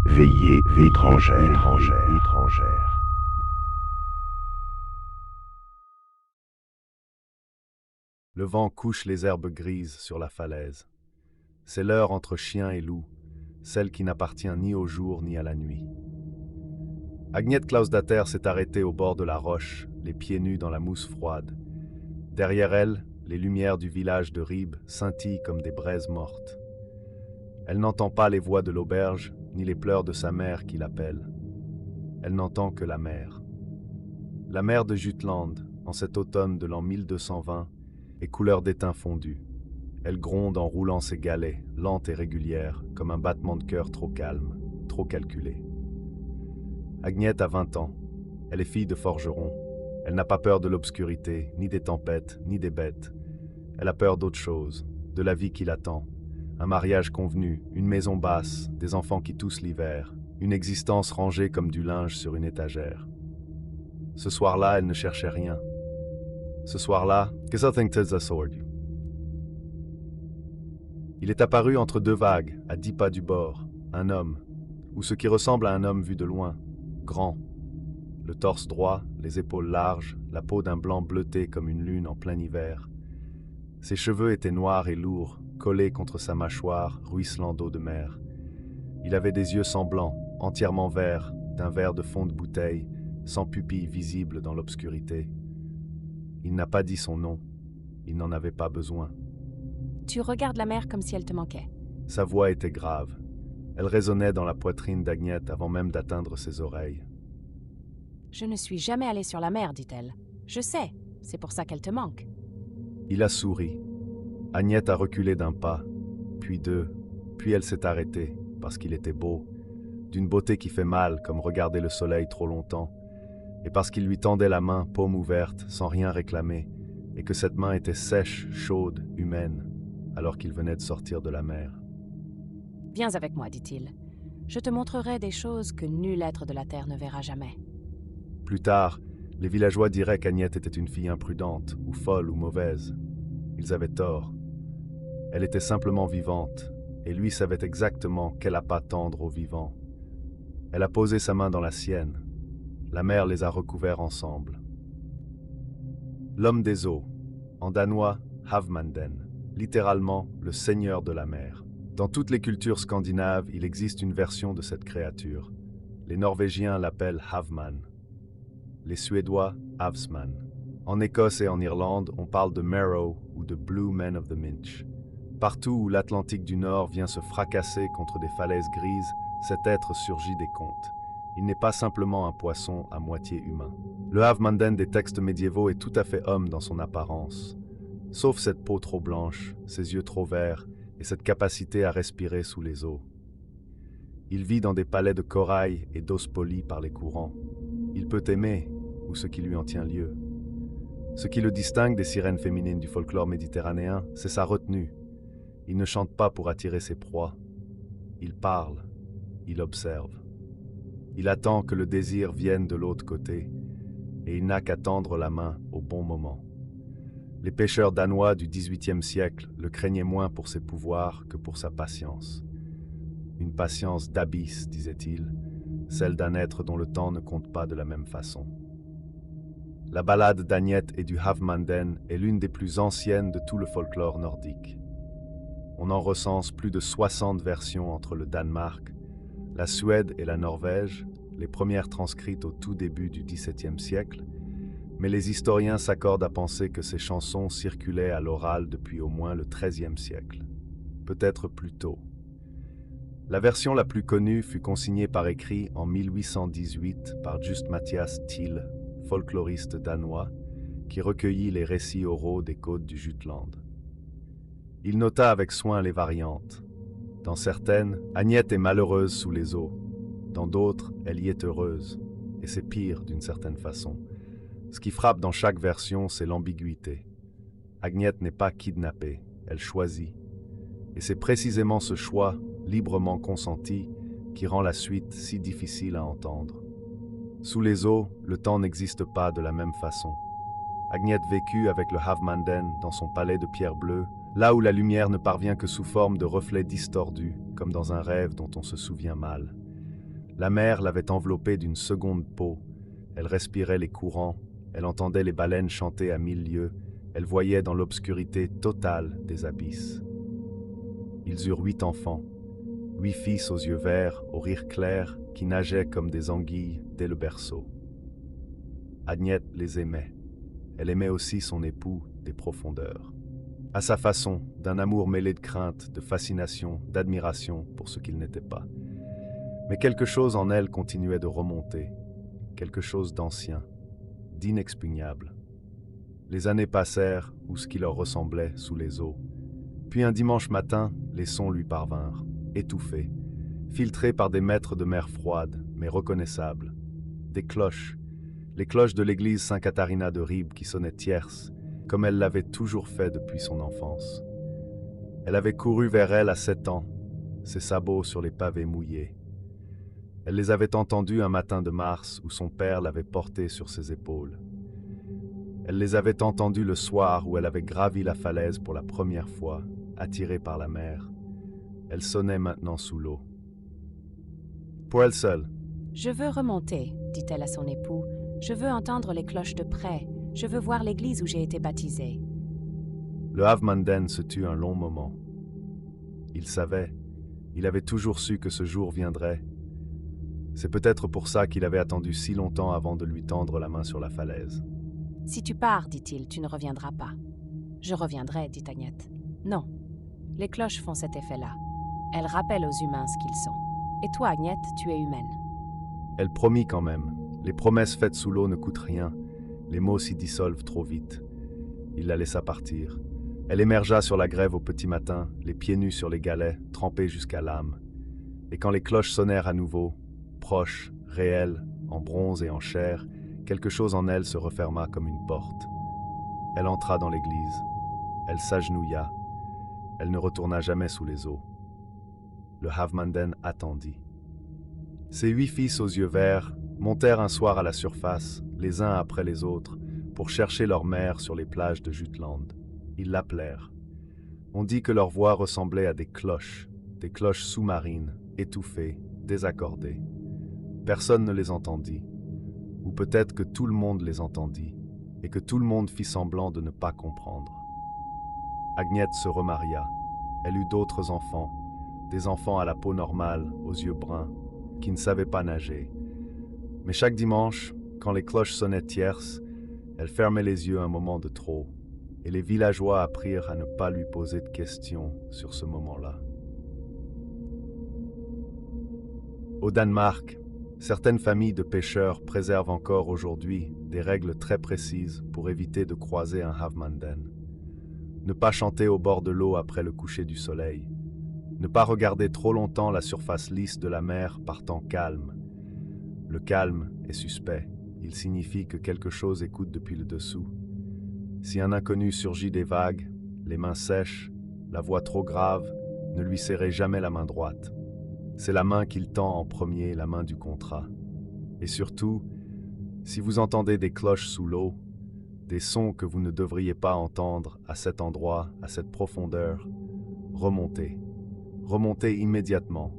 Veillée étrangère. Le vent couche les herbes grises sur la falaise. C'est l'heure entre chien et loup, celle qui n'appartient ni au jour ni à la nuit. Agnete Klausdatter s'est arrêtée au bord de la roche, les pieds nus dans la mousse froide. Derrière elle, les lumières du village de Ribe scintillent comme des braises mortes. Elle n'entend pas les voix de l'auberge, ni les pleurs de sa mère qui l'appelle. Elle n'entend que la mer. La mer de Jutland, en cet automne de l'an 1220, est couleur d'étain fondu. Elle gronde en roulant ses galets, lente et régulière, comme un battement de cœur trop calme, trop calculé. Agnete a 20 ans. Elle est fille de forgeron. Elle n'a pas peur de l'obscurité, ni des tempêtes, ni des bêtes. Elle a peur d'autre chose, de la vie qui l'attend. Un mariage convenu, une maison basse, des enfants qui toussent l'hiver, une existence rangée comme du linge sur une étagère. Ce soir-là, elle ne cherchait rien. Ce soir-là, il est apparu entre deux vagues, à 10 pas du bord, un homme, ou ce qui ressemble à un homme vu de loin, grand. Le torse droit, les épaules larges, la peau d'un blanc bleuté comme une lune en plein hiver. Ses cheveux étaient noirs et lourds, collés contre sa mâchoire, ruisselant d'eau de mer. Il avait des yeux semblants, entièrement verts, d'un vert de fond de bouteille, sans pupille visible dans l'obscurité. Il n'a pas dit son nom. Il n'en avait pas besoin. Tu regardes la mer comme si elle te manquait. Sa voix était grave. Elle résonnait dans la poitrine d'Agnete avant même d'atteindre ses oreilles. Je ne suis jamais allée sur la mer, dit-elle. Je sais, c'est pour ça qu'elle te manque. Il a souri. Agnete a reculé d'un pas, puis deux, puis elle s'est arrêtée, parce qu'il était beau, d'une beauté qui fait mal comme regarder le soleil trop longtemps, et parce qu'il lui tendait la main, paume ouverte, sans rien réclamer, et que cette main était sèche, chaude, humaine, alors qu'il venait de sortir de la mer. Viens avec moi, dit-il. Je te montrerai des choses que nul être de la terre ne verra jamais. Plus tard, les villageois diraient qu'Agnete était une fille imprudente, ou folle, ou mauvaise. Ils avaient tort. Elle était simplement vivante, et lui savait exactement quel appât tendre aux vivants. Elle a posé sa main dans la sienne. La mer les a recouverts ensemble. L'homme des eaux, en danois Havmanden, littéralement le seigneur de la mer. Dans toutes les cultures scandinaves, il existe une version de cette créature. Les Norvégiens l'appellent Havman. Les Suédois, Havsman. En Écosse et en Irlande, on parle de Merrow ou de Blue Men of the Minch. Partout où l'Atlantique du Nord vient se fracasser contre des falaises grises, cet être surgit des contes. Il n'est pas simplement un poisson à moitié humain. Le Havmanden des textes médiévaux est tout à fait homme dans son apparence. Sauf cette peau trop blanche, ses yeux trop verts et cette capacité à respirer sous les eaux. Il vit dans des palais de corail et d'os polis par les courants. Il peut aimer, ou ce qui lui en tient lieu. Ce qui le distingue des sirènes féminines du folklore méditerranéen, c'est sa retenue. Il ne chante pas pour attirer ses proies. Il parle, il observe. Il attend que le désir vienne de l'autre côté, et il n'a qu'à tendre la main au bon moment. Les pêcheurs danois du XVIIIe siècle le craignaient moins pour ses pouvoirs que pour sa patience. Une patience d'abysse, disait-il, celle d'un être dont le temps ne compte pas de la même façon. La ballade d'Agnete et du Havmanden est l'une des plus anciennes de tout le folklore nordique. On en recense plus de 60 versions entre le Danemark, la Suède et la Norvège, les premières transcrites au tout début du XVIIe siècle, mais les historiens s'accordent à penser que ces chansons circulaient à l'oral depuis au moins le XIIIe siècle, peut-être plus tôt. La version la plus connue fut consignée par écrit en 1818 par Just Mathias Thiel, folkloriste danois, qui recueillit les récits oraux des côtes du Jutland. Il nota avec soin les variantes. Dans certaines, Agnete est malheureuse sous les eaux. Dans d'autres, elle y est heureuse. Et c'est pire d'une certaine façon. Ce qui frappe dans chaque version, c'est l'ambiguïté. Agnete n'est pas kidnappée, elle choisit. Et c'est précisément ce choix, librement consenti, qui rend la suite si difficile à entendre. Sous les eaux, le temps n'existe pas de la même façon. Agnete vécut avec le Havmanden dans son palais de pierre bleue, là où la lumière ne parvient que sous forme de reflets distordus, comme dans un rêve dont on se souvient mal. La mer l'avait enveloppée d'une seconde peau. Elle respirait les courants, elle entendait les baleines chanter à 1000 lieues, elle voyait dans l'obscurité totale des abysses. Ils eurent 8 enfants, 8 fils aux yeux verts, au rire clair, qui nageaient comme des anguilles dès le berceau. Agnès les aimait. Elle aimait aussi son époux des profondeurs. À sa façon, d'un amour mêlé de crainte, de fascination, d'admiration pour ce qu'il n'était pas. Mais quelque chose en elle continuait de remonter, quelque chose d'ancien, d'inexpugnable. Les années passèrent, ou ce qui leur ressemblait, sous les eaux. Puis un dimanche matin, les sons lui parvinrent, étouffés, filtrés par des mètres de mer froide, mais reconnaissables. Des cloches, les cloches de l'église Saint-Catharina de Ribe qui sonnaient tierces, comme elle l'avait toujours fait depuis son enfance. Elle avait couru vers elles à 7 ans, ses sabots sur les pavés mouillés. Elle les avait entendues un matin de mars où son père l'avait portée sur ses épaules. Elle les avait entendues le soir où elle avait gravi la falaise pour la première fois, attirée par la mer. Elle sonnait maintenant sous l'eau. Pour elle seule. « Je veux remonter, dit-elle à son époux. Je veux entendre les cloches de près. Je veux voir l'église où j'ai été baptisée. » Le Havmanden se tut un long moment. Il savait, il avait toujours su que ce jour viendrait. C'est peut-être pour ça qu'il avait attendu si longtemps avant de lui tendre la main sur la falaise. « Si tu pars, dit-il, tu ne reviendras pas. »« Je reviendrai, dit Agnès. »« Non, les cloches font cet effet-là. Elles rappellent aux humains ce qu'ils sont. Et toi, Agnès, tu es humaine. » Elle promit quand même. Les promesses faites sous l'eau ne coûtent rien. Les mots s'y dissolvent trop vite. Il la laissa partir. Elle émergea sur la grève au petit matin, les pieds nus sur les galets, trempés jusqu'à l'âme. Et quand les cloches sonnèrent à nouveau, proches, réelles, en bronze et en chair, quelque chose en elle se referma comme une porte. Elle entra dans l'église. Elle s'agenouilla. Elle ne retourna jamais sous les eaux. Le Havmanden attendit. Ses 8 fils aux yeux verts montèrent un soir à la surface, les uns après les autres, pour chercher leur mère sur les plages de Jutland. Ils l'appelèrent. On dit que leur voix ressemblait à des cloches sous-marines, étouffées, désaccordées. Personne ne les entendit. Ou peut-être que tout le monde les entendit, et que tout le monde fit semblant de ne pas comprendre. Agnès se remaria. Elle eut d'autres enfants, des enfants à la peau normale, aux yeux bruns, qui ne savaient pas nager. Mais chaque dimanche, quand les cloches sonnaient tierces, elle fermait les yeux un moment de trop, et les villageois apprirent à ne pas lui poser de questions sur ce moment-là. Au Danemark, certaines familles de pêcheurs préservent encore aujourd'hui des règles très précises pour éviter de croiser un Havmanden. Ne pas chanter au bord de l'eau après le coucher du soleil. Ne pas regarder trop longtemps la surface lisse de la mer par temps calme. Le calme est suspect. Il signifie que quelque chose écoute depuis le dessous. Si un inconnu surgit des vagues, les mains sèches, la voix trop grave, ne lui serrez jamais la main droite. C'est la main qu'il tend en premier, la main du contrat. Et surtout, si vous entendez des cloches sous l'eau, des sons que vous ne devriez pas entendre à cet endroit, à cette profondeur, remontez. Remontez immédiatement.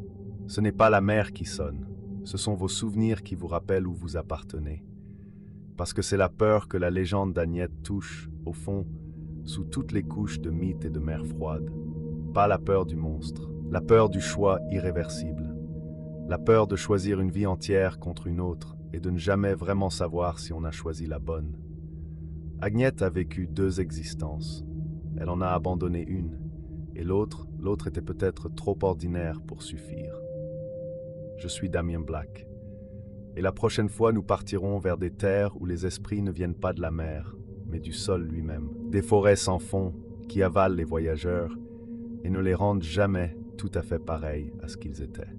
Ce n'est pas la mer qui sonne, ce sont vos souvenirs qui vous rappellent où vous appartenez. Parce que c'est la peur que la légende d'Agnès touche, au fond, sous toutes les couches de mythes et de mer froide. Pas la peur du monstre, la peur du choix irréversible. La peur de choisir une vie entière contre une autre et de ne jamais vraiment savoir si on a choisi la bonne. Agnès a vécu 2 existences. Elle en a abandonné une, et l'autre était peut-être trop ordinaire pour suffire. Je suis Damien Black, et la prochaine fois nous partirons vers des terres où les esprits ne viennent pas de la mer, mais du sol lui-même, des forêts sans fond qui avalent les voyageurs et ne les rendent jamais tout à fait pareils à ce qu'ils étaient.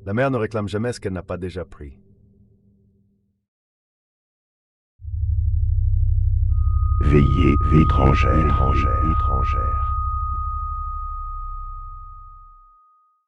La mer ne réclame jamais ce qu'elle n'a pas déjà pris. Veillez étrangère.